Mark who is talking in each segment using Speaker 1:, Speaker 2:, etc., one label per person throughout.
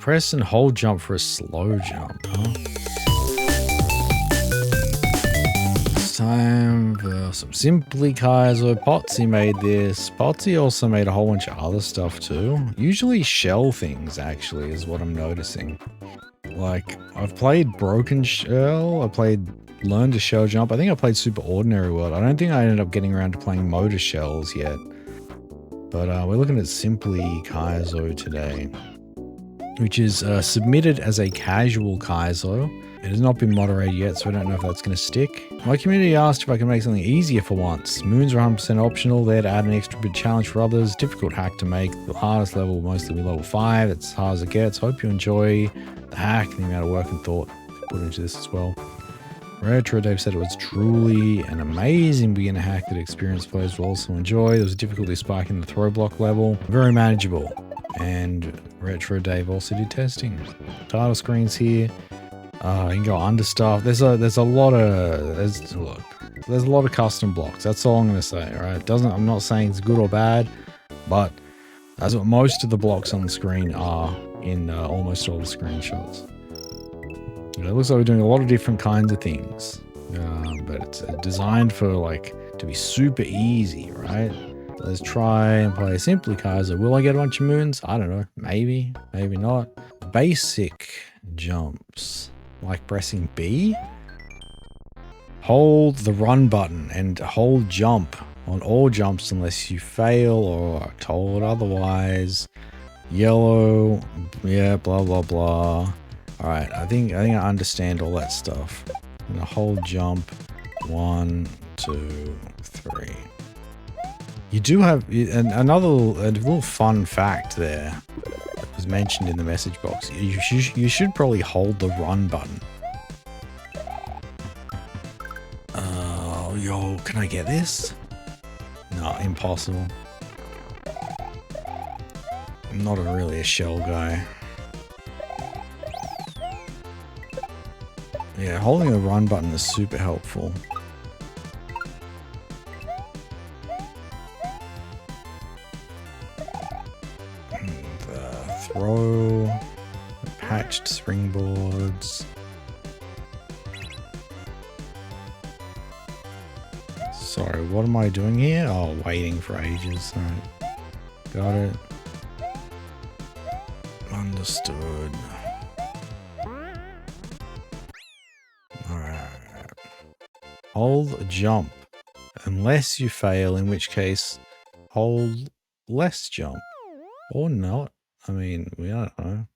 Speaker 1: Press and hold jump for a slow jump, huh? It's time for some Simply Kaizo. Pottsie made this. Pottsie also made a whole bunch of other stuff too. Usually shell things, actually, is what I'm noticing. Like, I've played Broken Shell, I played Learn to Shell Jump, I think I played Super Ordinary World. I don't think I ended up getting around to playing Motor Shells yet. But we're looking at Simply Kaizo today, which is submitted as a casual Kaizo. It has not been moderated yet, so I don't know if that's going to stick. My community asked if I can make something easier for once. Moons are 100% optional, there to add an extra bit challenge for others. Difficult hack to make. The hardest level will mostly be level 5. It's as hard as it gets. Hope you enjoy the hack and the amount of work and thought put into this as well. Retro Dave said it was truly an amazing beginner hack that experienced players will also enjoy. There was a difficulty spike in the throw block level. Very manageable. And Retro Dave also did testing. Title screens here. You can go under stuff. There's a lot of there's a lot of custom blocks. That's all I'm gonna say. Right? I'm not saying it's good or bad, but that's what most of the blocks on the screen are in almost all the screenshots. It looks like we're doing a lot of different kinds of things, but it's designed for like to be super easy, right? Let's try and play Simply Kaizo. Will I get a bunch of moons? I don't know. Maybe, maybe not. Basic jumps. Like pressing B. Hold the run button and hold jump on all jumps unless you fail or are told otherwise. Yellow, yeah, blah blah blah. Alright, I think I understand all that stuff. I'm gonna hold jump. 1, 2, 3. You do have another little fun fact there. Was mentioned in the message box. You should probably hold the run button. Yo, can I get this? No, impossible. I'm not really a shell guy. Yeah, holding the run button is super helpful. Throw, patched springboards. Sorry, what am I doing here? Oh, waiting for ages. Alright. Got it. Understood. Alright. Hold jump. Unless you fail, in which case, hold less jump. Or not. I mean, we don't know.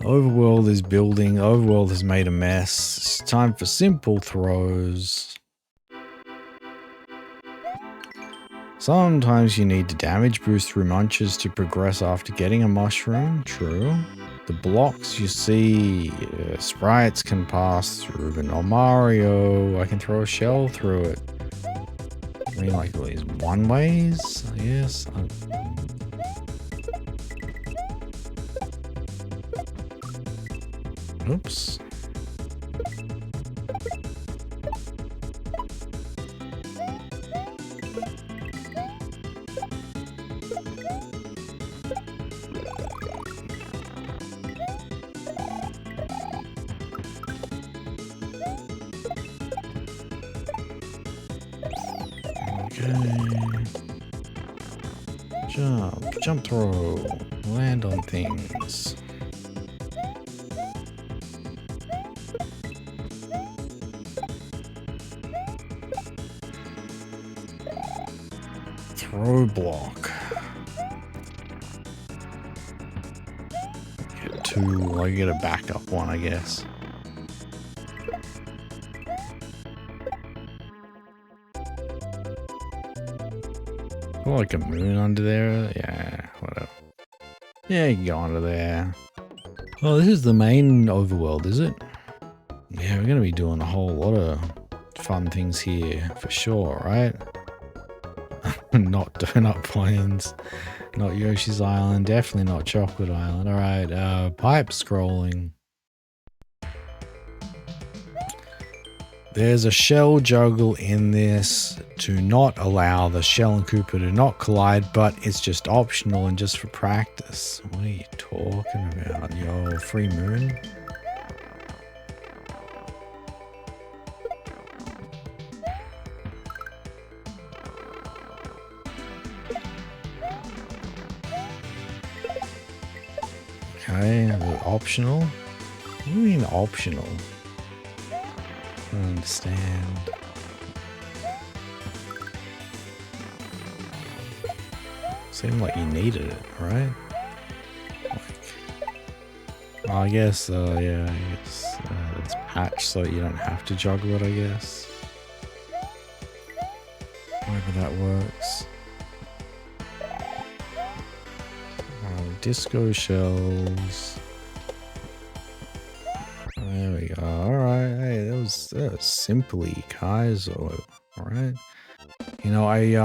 Speaker 1: Overworld is building. Overworld has made a mess. It's time for simple throws. Sometimes you need to damage boost through munches to progress after getting a mushroom. True. The blocks you see, sprites can pass through, but not Mario. I can throw a shell through it. I mean, like these one ways, I guess. Oops. Jump throw, land on things. Throw block. Get two, I get a backup one, I guess. Oh, like a moon under there? Yeah, whatever. Yeah, you can go under there. Oh, this is the main overworld, is it? Yeah, we're going to be doing a whole lot of fun things here for sure, right? Not Donut Plains, not Yoshi's Island, definitely not Chocolate Island. Alright, pipe scrolling. There's a shell juggle in this to not allow the shell and Koopa to not collide, but it's just optional and just for practice. What are you talking about? Yo, free moon? Okay, optional? What do you mean optional? I don't understand. Seemed like you needed it, right? Like, I guess, yeah, I guess it's patched so you don't have to juggle it, I guess. However that works. Disco shells. There we go. Alright, hey, that was simply Kaizo. Alright. You know, I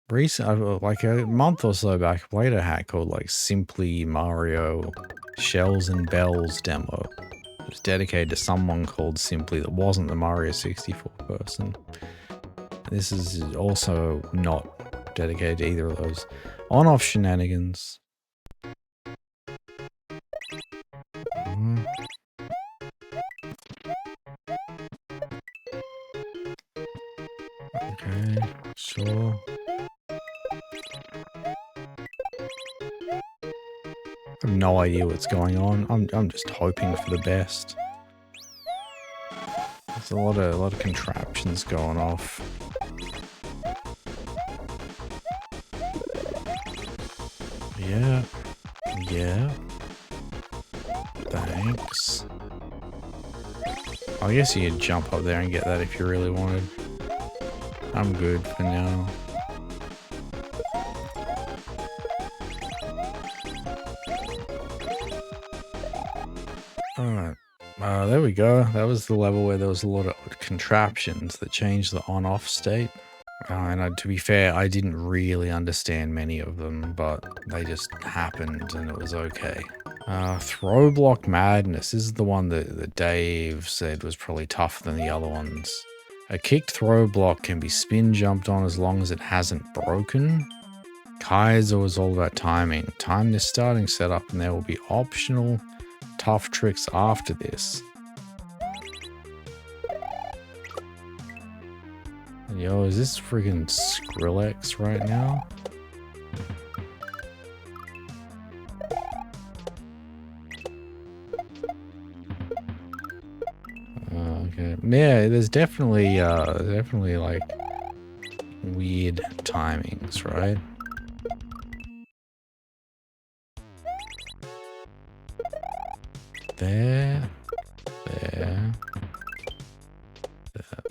Speaker 1: like a month or so back, I played a hack called like Simply Mario Shells and Bells demo. It was dedicated to someone called Simply that wasn't the Mario 64 person. This is also not dedicated to either of those. On-off shenanigans. Okay, sure. I have no idea what's going on. I'm just hoping for the best. There's a lot of contraptions going off. Yeah. Yeah. Thanks. I guess you could jump up there and get that if you really wanted. I'm good for now. Alright. There we go. That was the level where there was a lot of contraptions that changed the on-off state. And to be fair, I didn't really understand many of them, but they just happened and it was okay. Throw block madness. This is the one that Dave said was probably tougher than the other ones. A kicked throw block can be spin jumped on as long as it hasn't broken. Kaizo is all about timing. Time this starting setup and there will be optional tough tricks after this. Yo, is this friggin' Skrillex right now? Okay. Yeah, there's definitely like weird timings, right? There.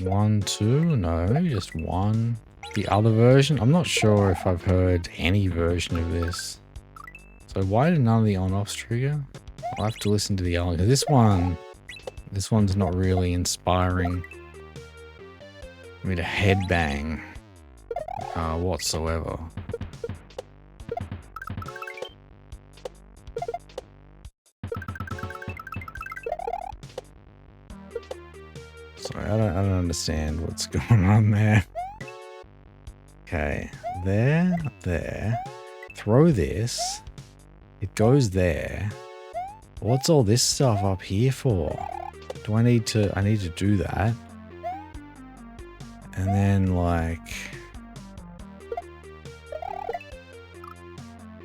Speaker 1: 1, 2, no, maybe just 1. The other version, I'm not sure if I've heard any version of this. So why did none of the on-offs trigger? I'll have to listen to the other. This one's not really inspiring me to headbang whatsoever. Sorry, I don't understand what's going on there. Okay, there. Throw this. It goes there. What's all this stuff up here for? Do I need to do that? And then like...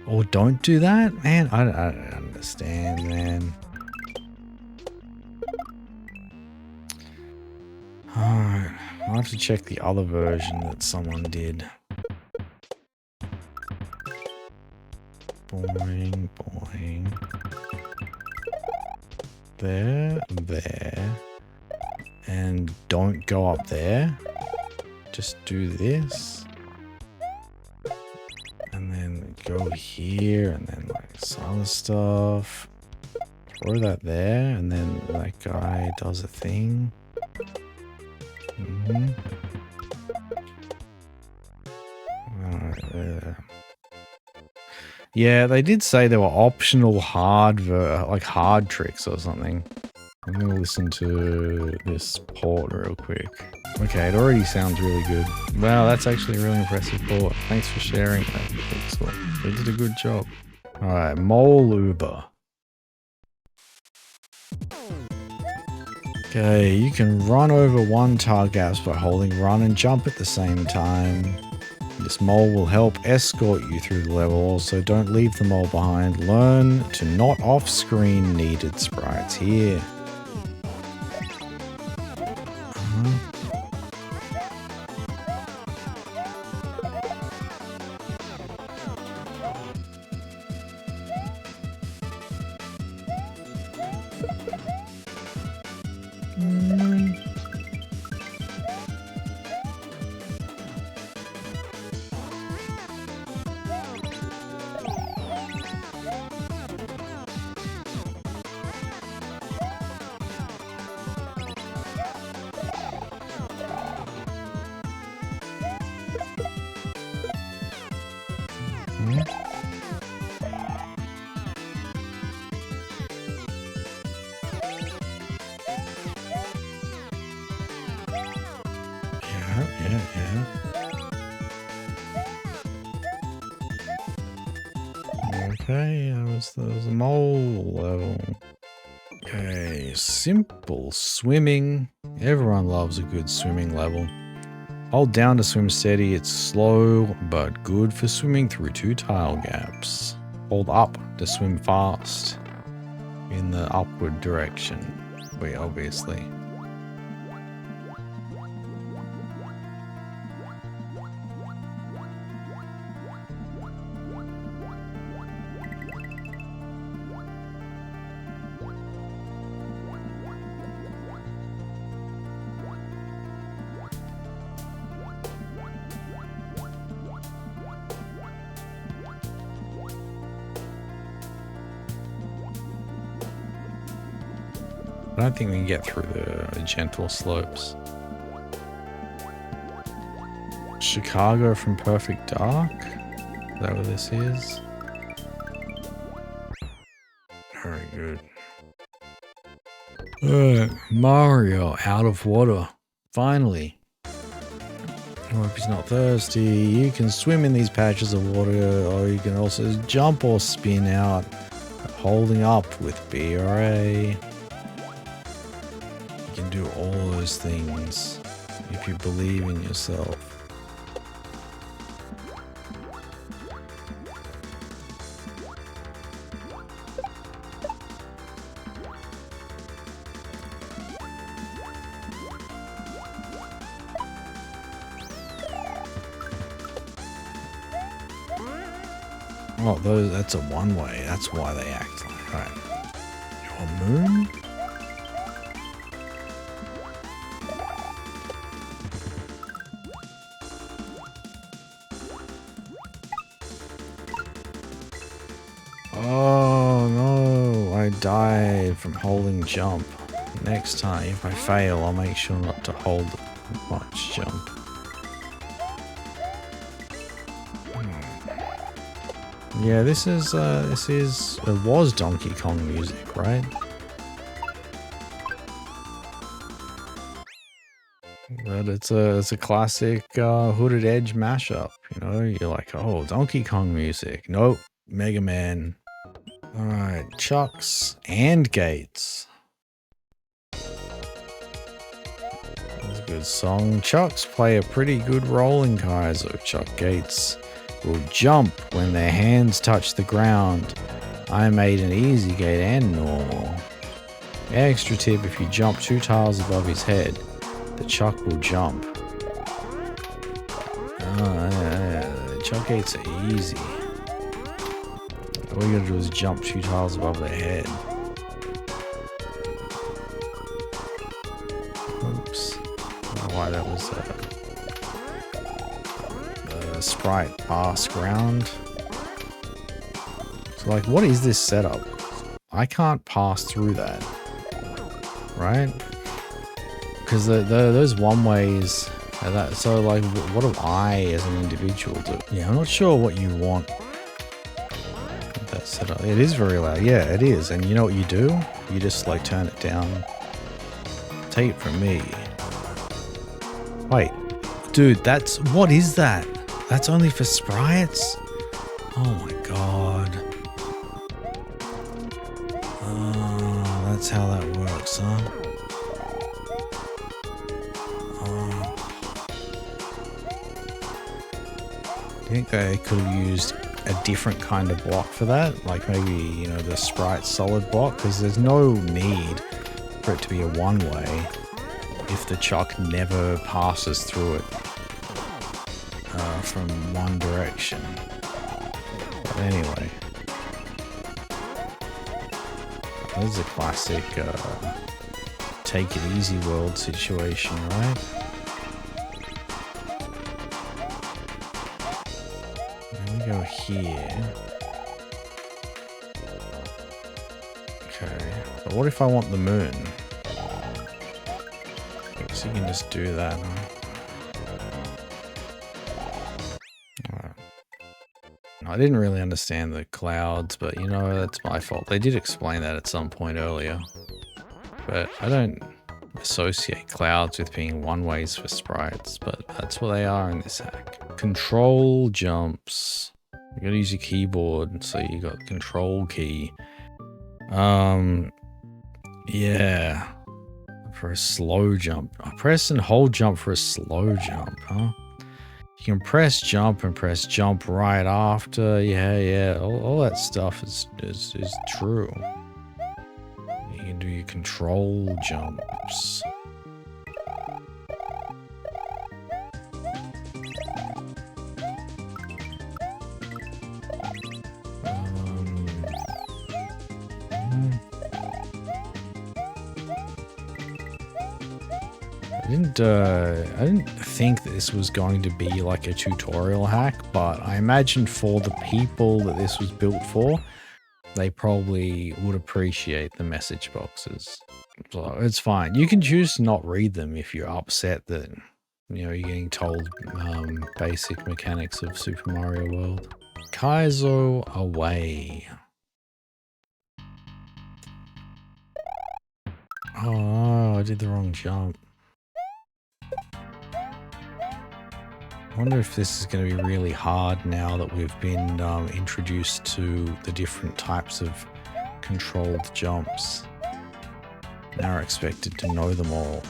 Speaker 1: Or don't do that? Man, I don't understand, man. Alright, I'll have to check the other version that someone did. Boing, boing. There. And don't go up there. Just do this. And then go here, and then like some other stuff. Throw that there, and then that guy does a thing. Yeah, they did say there were optional hard tricks or something. I'm gonna listen to this port real quick. Okay, it already sounds really good. Wow, that's actually a really impressive port. Thanks for sharing that, Pixel. They did a good job. Alright, Mole Uber. Okay, you can run over one tar gaps by holding run and jump at the same time. This mole will help escort you through the level, also don't leave the mole behind. Learn to not off-screen needed sprites here. Yeah. Okay, that was the mole level. Okay, simple swimming. Everyone loves a good swimming level. Hold down to swim steady. It's slow, but good for swimming through 2 tile gaps. Hold up to swim fast in the upward direction. Wait, obviously. I don't think we can get through the gentle slopes. Chicago from Perfect Dark? Is that what this is? Very good. Mario out of water. Finally. I hope he's not thirsty. You can swim in these patches of water, or you can also jump or spin out, holding up with B or A. You can do all those things if you believe in yourself. Oh, that's a one-way. That's why they act like that. Your moon? Oh no, I died from holding jump. Next time, if I fail, I'll make sure not to hold much jump. Yeah, it was Donkey Kong music, right? But it's a classic Hooded Edge mashup, you know? You're like, oh, Donkey Kong music. Nope, Mega Man. Alright, Chucks and Gates. That's a good song. Chucks play a pretty good role in Kaizo. Chuck Gates will jump when their hands touch the ground. I made an easy gate and normal. Extra tip, if you jump 2 tiles above his head, the Chuck will jump. Chuck gates are easy. All you gotta do is jump 2 tiles above their head. Oops. I don't know why that was sprite pass ground. So like, what is this setup? I can't pass through that, right? Because those one ways are that. So like, what do I as an individual do? Yeah, I'm not sure what you want with that setup. It is very loud. Yeah, it is. And you know what you do? You just like turn it down Take it from me. Wait, dude, what is that? That's only for sprites? Oh my god. That's how that works, huh? I think they could have used a different kind of block for that, like maybe, you know, the sprite solid block, because there's no need for it to be a one-way if the chuck never passes through it from one direction. But anyway, this is a classic take it easy world situation, right? Go here. Okay, but what if I want the moon? I guess you can just do that, huh? Alright. I didn't really understand the clouds, but you know, that's my fault. They did explain that at some point earlier. But I don't associate clouds with being one-ways for sprites, but that's what they are in this hack. Control jumps. You gotta use your keyboard, so you got control key. Yeah. For a slow jump. Press and hold jump for a slow jump, huh? You can press jump and press jump right after. Yeah. All that stuff is true. You can do your control jumps. I didn't think that this was going to be like a tutorial hack, but I imagine for the people that this was built for, they probably would appreciate the message boxes. So it's fine. You can choose to not read them if you're upset that, you know, you're getting told basic mechanics of Super Mario World. Kaizo away. Oh, I did the wrong jump. I wonder if this is going to be really hard now that we've been introduced to the different types of controlled jumps. Now we're expected to know them all.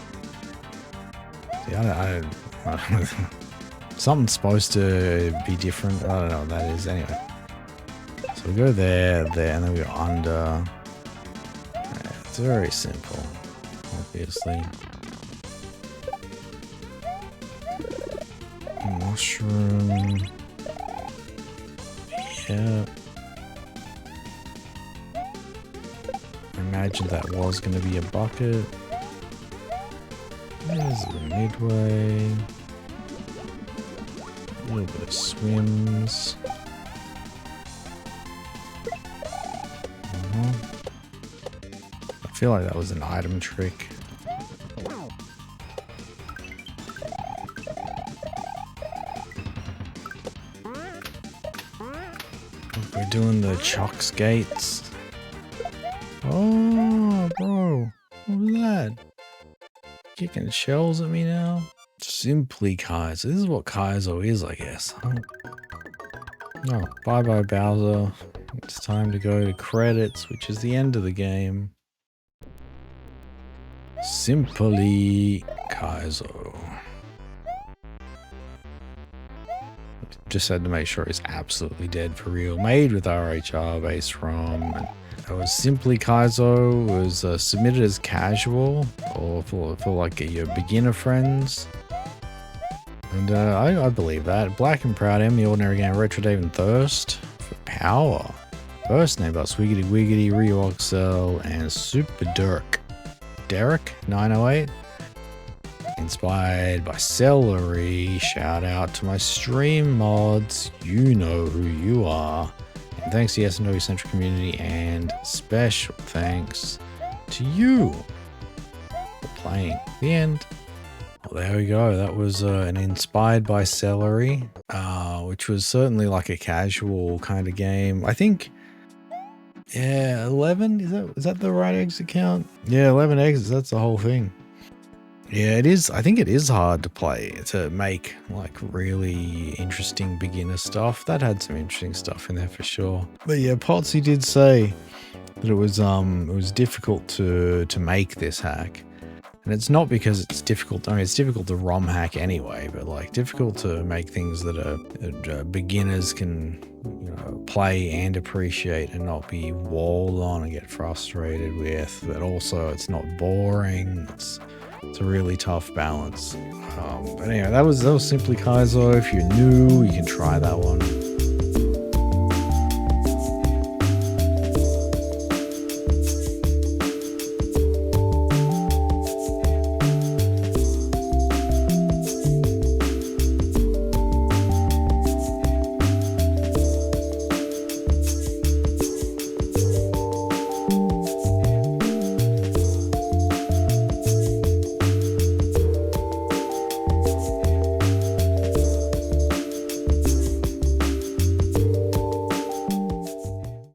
Speaker 1: See, I don't something's supposed to be different. I don't know what that is. Anyway. So we go there, and then we go under. Yeah, it's very simple, obviously. Mushroom. Yeah. I imagined that was going to be a bucket. There's the midway. A little bit of swims. I feel like that was an item trick. We're doing the chuck skates. Oh, bro. What was that? Kicking shells at me now? Simply Kaizo. This is what Kaizo is, I guess. Oh, bye-bye, Bowser. It's time to go to credits, which is the end of the game. Simply Kaizo. Just had to make sure it's absolutely dead for real. Made with RHR based ROM. That was Simply Kaizo. Was submitted as casual or for like your beginner friends. And I believe that. Black and Proud M, The Ordinary Game, Retro Dave and Thirst for Power. First name by Swiggity Wiggity, Ryoxel, and Super Dirk. Derek 908. Inspired by Celery. Shout out to my stream mods. You know who you are. And thanks to the SNW Central community, and special thanks to you for playing. The end. Well, there we go. That was an Inspired by Celery, which was certainly like a casual kind of game. I think, yeah, 11? Is that the right exit count? Yeah, 11 exits. That's the whole thing. Yeah, it is. I think it is hard to play, to make like really interesting beginner stuff. That had some interesting stuff in there for sure. But yeah, Potsy did say that it was difficult to make this hack. And it's not because it's difficult. I mean, it's difficult to ROM hack anyway, but like difficult to make things that beginners can, play and appreciate and not be walled on and get frustrated with. But also, it's not boring. It's a really tough balance. But anyway, that was simply Kaizo. If you're new, you can try that one.